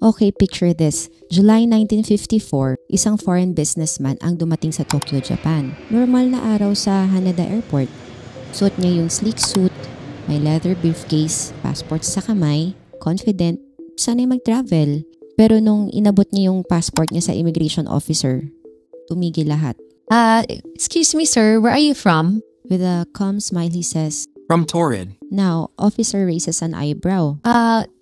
Okay, picture this. July 1954, isang foreign businessman ang dumating sa Tokyo, Japan. Normal na araw sa Haneda Airport. Suot niya yung sleek suit, may leather briefcase, passport sa kamay, confident, sana'y mag-travel. Pero nung inabot niya yung passport niya sa immigration officer, tumigil lahat. Excuse me sir, where are you from? With a calm smile, he says, From Torrid. Now, officer raises an eyebrow.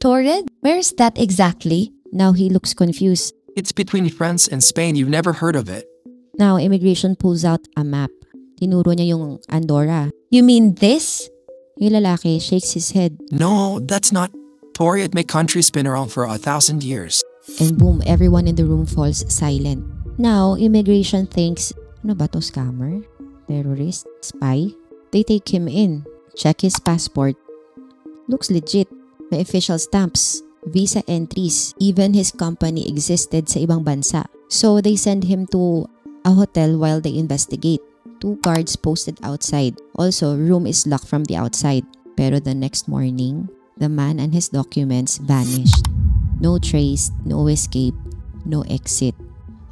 Torrid? Where's that exactly? Now he looks confused. It's between France and Spain. You've never heard of it. Now, immigration pulls out a map. Tinuro niya yung Andorra. You mean this? Yung lalaki shakes his head. No, that's not. Torrid, my country's been around for 1,000 years. And boom, everyone in the room falls silent. Now, immigration thinks, ano ba to, scammer? Terrorist? Spy? They take him in. Check his passport. Looks legit. May official stamps, visa entries, even his company existed sa ibang bansa. So they send him to a hotel while they investigate. 2 guards posted outside. Also, room is locked from the outside. Pero the next morning, the man and his documents vanished. No trace, no escape, no exit.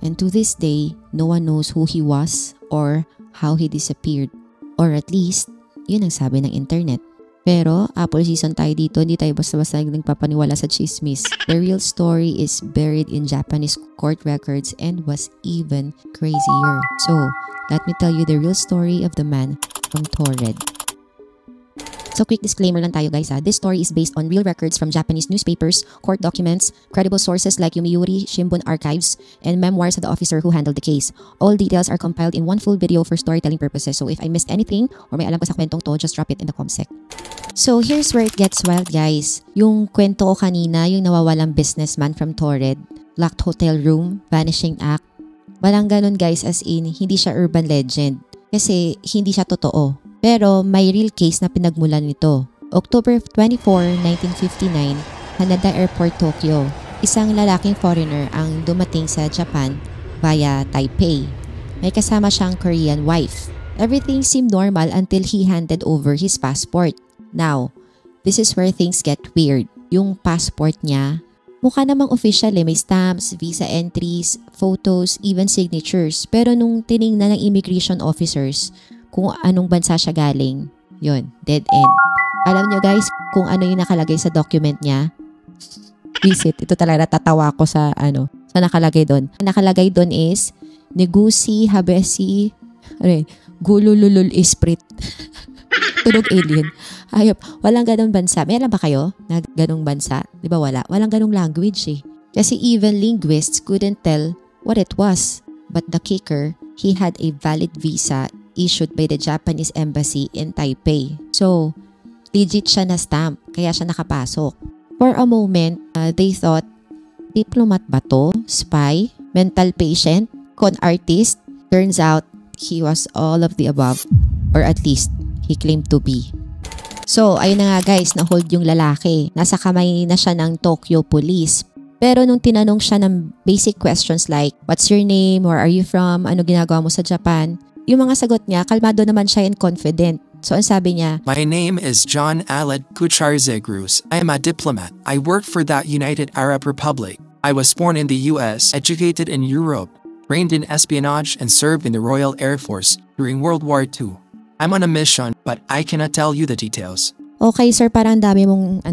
And to this day, no one knows who he was or how he disappeared. Or at least, yun ang sabi ng internet. Pero, Apple season tayo dito, hindi tayo basta-basta nagpapaniwala sa chismis. The real story is buried in Japanese court records and was even crazier. So, let me tell you the real story of the man from Torrid. So quick disclaimer lang tayo guys ha. This story is based on real records from Japanese newspapers, court documents, credible sources like Yomiuri Shimbun archives, and memoirs of the officer who handled the case. All details are compiled in one full video for storytelling purposes. So if I missed anything or may alam ko sa kwentong to, just drop it in the comsec. So here's where it gets wild guys. Yung kwento ko kanina, yung nawawalang businessman from Torrid, locked hotel room, vanishing act. Walang ganun guys, as in hindi siya urban legend. Kasi hindi siya totoo. Pero may real case na pinagmulan nito. October 24, 1959, Haneda Airport, Tokyo. Isang lalaking foreigner ang dumating sa Japan via Taipei. May kasama siyang Korean wife. Everything seemed normal until he handed over his passport. Now, this is where things get weird. Yung passport niya, mukha namang official may stamps, visa entries, photos, even signatures. Pero nung tiningnan ng immigration officers kung anong bansa siya galing, yun, dead end. Alam nyo guys kung ano yung nakalagay sa document niya? Visit, ito talaga tatawa ko sa sa nakalagay doon. Nakalagay doon is Negusi Habesi Gulululul Esprit. Tunog alien. Ayop, walang ganong bansa. May alam ba kayo na ganong bansa? Di ba wala? Walang ganong language eh. Kasi even linguists couldn't tell what it was. But the kicker, he had a valid visa issued by the Japanese embassy in Taipei. So, legit siya na stamp, kaya siya nakapasok. For a moment, they thought, diplomat ba to? Spy? Mental patient? Con artist? Turns out, he was all of the above. Or at least, he claimed to be. So, ayun na nga guys, na-hold yung lalaki. Nasa kamay na siya ng Tokyo Police. Pero nung tinanong siya ng basic questions like, what's your name? Where are you from? Ano ginagawa mo sa Japan? Yung mga sagot niya, kalmado naman siya and confident. So ang sabi niya, My name is John Aled Kucharzegrus. I am a diplomat. I work for the United Arab Republic. I was born in the US, educated in Europe, trained in espionage, and served in the Royal Air Force during World War II. I'm on a mission, but I cannot tell you the details. Okay sir, parang ang dami mong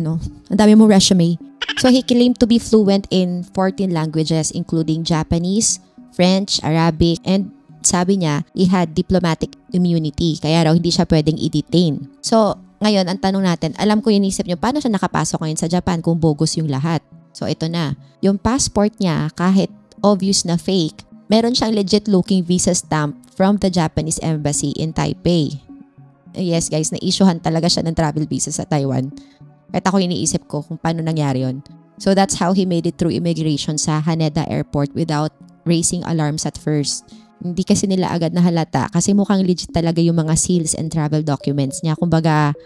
resume. So he claimed to be fluent in 14 languages including Japanese, French, Arabic, and sabi niya, he had diplomatic immunity. Kaya raw hindi siya pwedeng i-detain. So, ngayon, ang tanong natin, alam ko inisip niyo, paano siya nakapasok ngayon sa Japan kung bogus yung lahat? So, ito na. Yung passport niya, kahit obvious na fake, meron siyang legit looking visa stamp from the Japanese embassy in Taipei. Yes guys, na-issuehan talaga siya ng travel visa sa Taiwan. Kahit ako iniisip ko kung paano nangyari yun. So, that's how he made it through immigration sa Haneda Airport without raising alarms at first. Hindi kasi nila agad nahalata kasi mukhang legit talaga yung mga seals and travel documents niya. Kumbaga,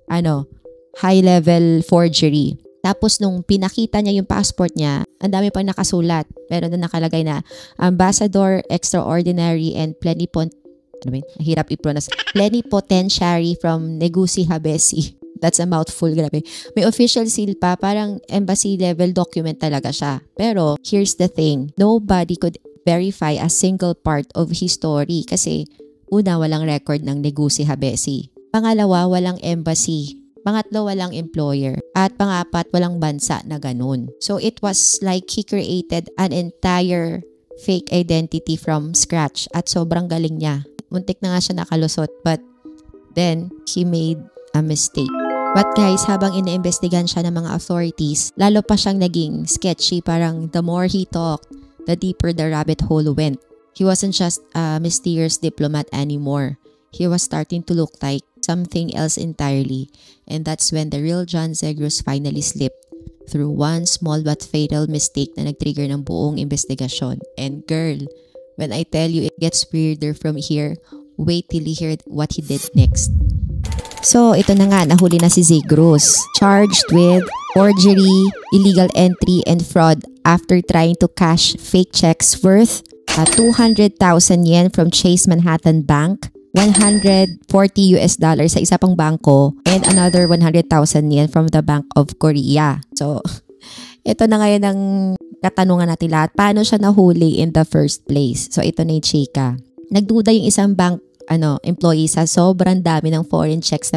high-level forgery. Tapos nung pinakita niya yung passport niya, ang dami pang nakasulat. Meron na nakalagay na Ambassador Extraordinary and Plenipotentiary from Negusi Habesi. That's a mouthful, grabe. May official seal pa, parang embassy level document talaga siya. Pero here's the thing, nobody could verify a single part of his story kasi una, walang record ng Negusi Habesi. Pangalawa, walang embassy. Pangatlo, walang employer. At pangapat, walang bansa na ganun. So it was like he created an entire fake identity from scratch at sobrang galing niya. Muntik na nga siya nakalusot but then he made a mistake. But guys, habang iniimbestigan siya ng mga authorities, lalo pa siyang naging sketchy. Parang the more he talked, the deeper the rabbit hole went. He wasn't just a mysterious diplomat anymore. He was starting to look like something else entirely. And that's when the real John Zegros finally slipped through one small but fatal mistake na nag-trigger ng buong investigasyon. And girl, when I tell you it gets weirder from here, wait till you hear what he did next. So, ito na nga, nahuli na si Zegros. Charged with forgery, illegal entry, and fraud after trying to cash fake checks worth 200,000 yen from Chase Manhattan Bank, $140 sa isa pang bangko, and another 100,000 yen from the Bank of Korea. So, ito na ngayon ang katanungan natin lahat. Paano siya nahuli in the first place? So, ito na yung chika. Nagduda yung isang bank employee sa sobrang dami ng foreign checks na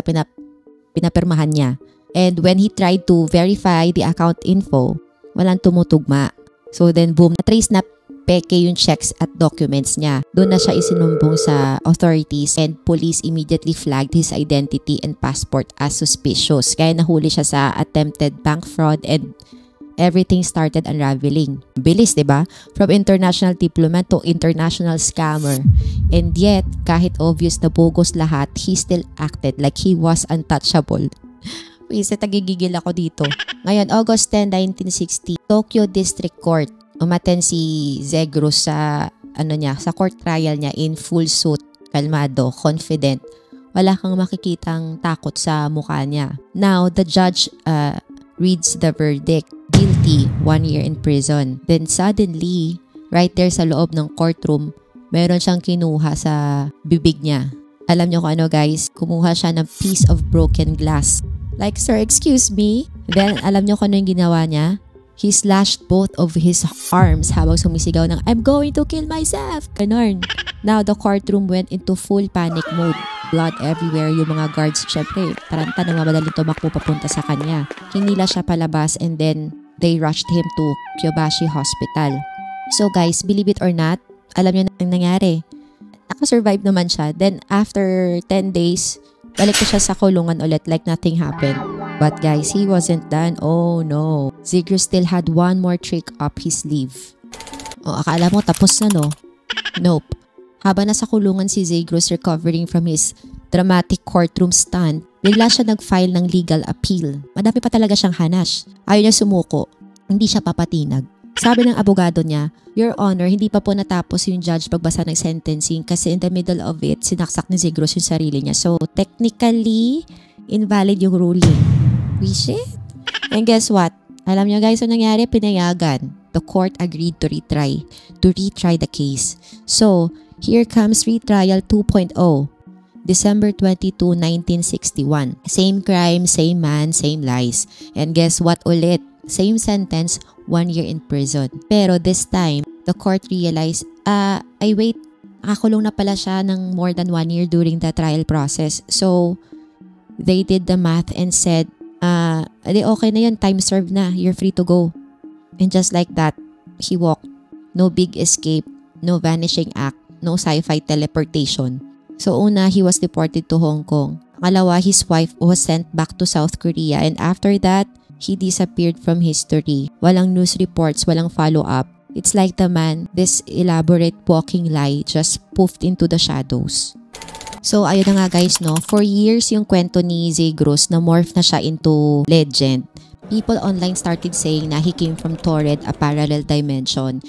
pinapirmahan niya. And when he tried to verify the account info, walang tumutugma. So then boom, na-trace na peke yung checks at documents niya. Doon na siya isinumbong sa authorities and police immediately flagged his identity and passport as suspicious. Kaya nahuli siya sa attempted bank fraud and everything started unraveling. Bilis, diba? From international diplomat to international scammer. And yet, kahit obvious na bogus lahat, he still acted like he was untouchable. Wait, tagigigil ako dito. Ngayon, August 10, 1960, Tokyo District Court. Umaten si Zegros sa, sa court trial niya in full suit, kalmado, confident. Wala kang makikitang takot sa mukha niya. Now, the judge reads the verdict. Guilty, 1 year in prison. Then suddenly, right there sa loob ng courtroom, meron siyang kinuha sa bibig niya. Alam niyo kung ano guys, kumuha siya ng piece of broken glass. Like, sir, excuse me? Then, alam niyo kung ano yung ginawa niya? He slashed both of his arms habang sumisigaw ng, I'm going to kill myself! Ganon. Now, the courtroom went into full panic mode. Blood everywhere. Yung mga guards, syempre, taranta na madaling tumakbo papunta sa kanya. Hinila siya palabas and then they rushed him to Kyobashi Hospital. So guys, believe it or not, alam niyo na ang nangyari. Nakasurvive naman siya. Then after 10 days, balik ko siya sa kulungan ulit like nothing happened. But guys, he wasn't done. Oh no. Zegros still had one more trick up his sleeve. O akala mo tapos na no? Nope. Habang nasa kulungan si Zegros recovering from his dramatic courtroom stunt, bigla siya nag-file ng legal appeal. Madami pa talaga siyang hanash. Ayaw niya sumuko. Hindi siya papatinag. Sabi ng abogado niya, Your Honor, hindi pa po natapos yung judge pagbasa ng sentencing kasi in the middle of it, sinaksak ni Zegros yung sarili niya. So, technically, invalid yung ruling. We shit. And guess what? Alam niyo guys, ang nangyari, pinayagan. The court agreed to retry the case. So, here comes retrial 2.0. December 22, 1961. Same crime, same man, same lies. And guess what ulit? Same sentence, 1 year in prison. Pero this time, the court realized, wait, nakakulong na pala siya ng more than 1 year during the trial process. So, they did the math and said, okay na yun, time served na, you're free to go. And just like that, he walked. No big escape, no vanishing act, no sci-fi teleportation. So una, he was deported to Hong Kong. Pangalawa, his wife was sent back to South Korea and after that, he disappeared from history. Walang news reports, walang follow-up. It's like the man, this elaborate walking lie just poofed into the shadows. So ayun na nga guys no, for years yung kwento ni Zegros na morph na siya into legend. People online started saying na he came from Torred, a parallel dimension.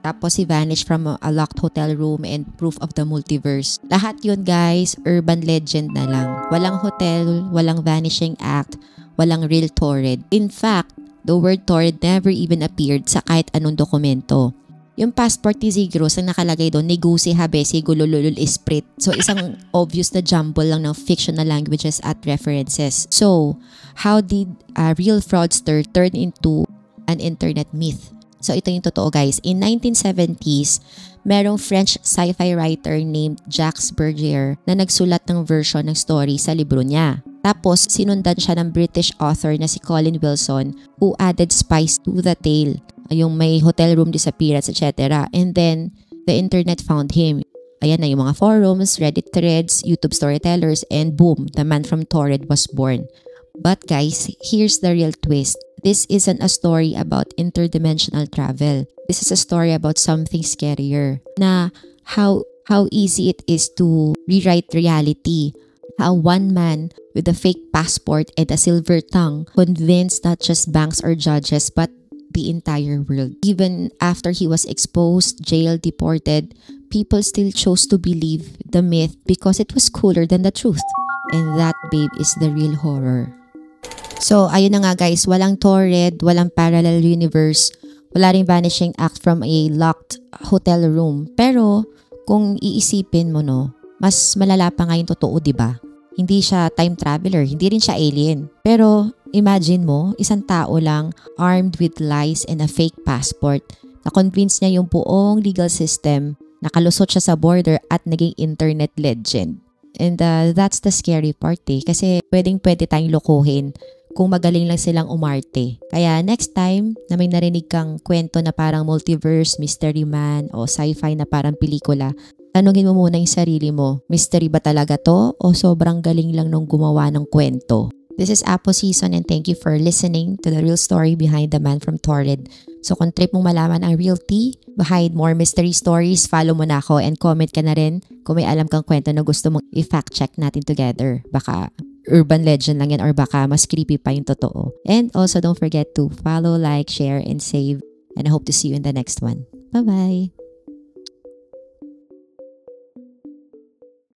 Tapos he vanished from a locked hotel room and proof of the multiverse. Lahat yun guys, urban legend na lang. Walang hotel, walang vanishing act, walang real Torred. In fact, the word Torred never even appeared sa kahit anong dokumento. Yung passport ni Zygros, ang nakalagay doon, Negusi Habesi Gulululul Esprit. So, isang obvious na jumble lang ng fictional languages at references. So, how did a real fraudster turn into an internet myth? So, ito yung totoo guys. In 1970s, merong French sci-fi writer named Jacques Bergier na nagsulat ng version ng story sa libro niya. Tapos, sinundan siya ng British author na si Colin Wilson who added spice to the tale. Yung may hotel room disappearance, etc. And then, the internet found him. Ayan na yung mga forums, Reddit threads, YouTube storytellers, and boom, the man from Torrid was born. But guys, here's the real twist. This isn't a story about interdimensional travel. This is a story about something scarier. Na how easy it is to rewrite reality. How one man with a fake passport and a silver tongue convinced not just banks or judges but the entire world. Even after he was exposed, jailed, deported, people still chose to believe the myth because it was cooler than the truth. And that, babe, is the real horror. So, ayun na nga guys, walang Torrid, walang parallel universe, wala ring vanishing act from a locked hotel room. Pero, kung iisipin mo no, mas malala pa nga yung totoo, diba? Hindi siya time traveler, hindi rin siya alien. Pero, imagine mo, isang tao lang armed with lies and a fake passport na convince niya yung buong legal system, nakalusot siya sa border at naging internet legend. And that's the scary part kasi pwede tayong lokohin kung magaling lang silang umarte. Kaya next time na may narinig kang kwento na parang multiverse, mystery man o sci-fi na parang pelikula, tanungin mo muna yung sarili mo, mystery ba talaga to o sobrang galing lang nung gumawa ng kwento? This is Apo Season and thank you for listening to the real story behind the man from Torrid. So kung trip mong malaman ang real tea behind more mystery stories, follow mo na ako and comment ka na rin kung may alam kang kwento na gusto mong i-fact check natin together. Baka urban legend lang yan or baka mas creepy pa yung totoo. And also don't forget to follow, like, share, and save. And I hope to see you in the next one. Bye-bye!